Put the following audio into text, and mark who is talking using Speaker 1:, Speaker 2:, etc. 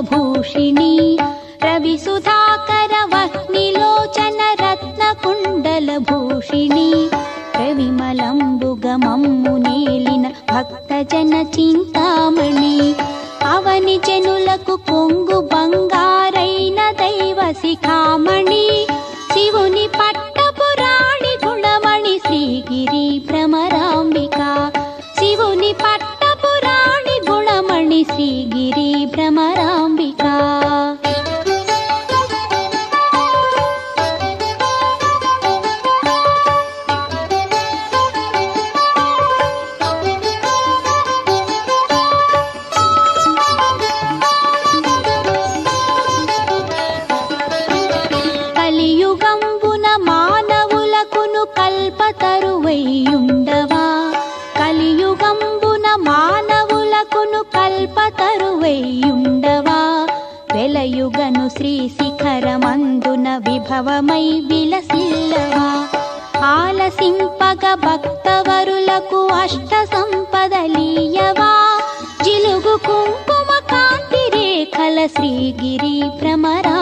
Speaker 1: भूषिणी रविसुधाकर वह्निलोचन रत्नकुण्डलभूषिणी रविमलंबुगमम्मु नेलिन भक्तजन चिन्तामणि అవని జనులకు కొంగు బంగారైన దైవ శిఖామణి శివుని పట్టపురాణి గుణమణి శ్రీగిరి భ్రమరాంబిక శివుని పట్టపురాణి గుణమణి శ్రీగిరి భ్రమరాంబిక కలియుగంబున మానవులకును కల్పతరువైయుండవా కలియుగంబున మానవులకును కల్పతరువైయుండవా వెలయుగను శ్రీ శిఖరమందున విభవమై విలసిల్లవా ఆలసింపగ భక్తవరులకు అష్ట సంపదలీయవా జిలుగు కుంకుమ కాంతి రేఖల శ్రీగిరి భ్రమరా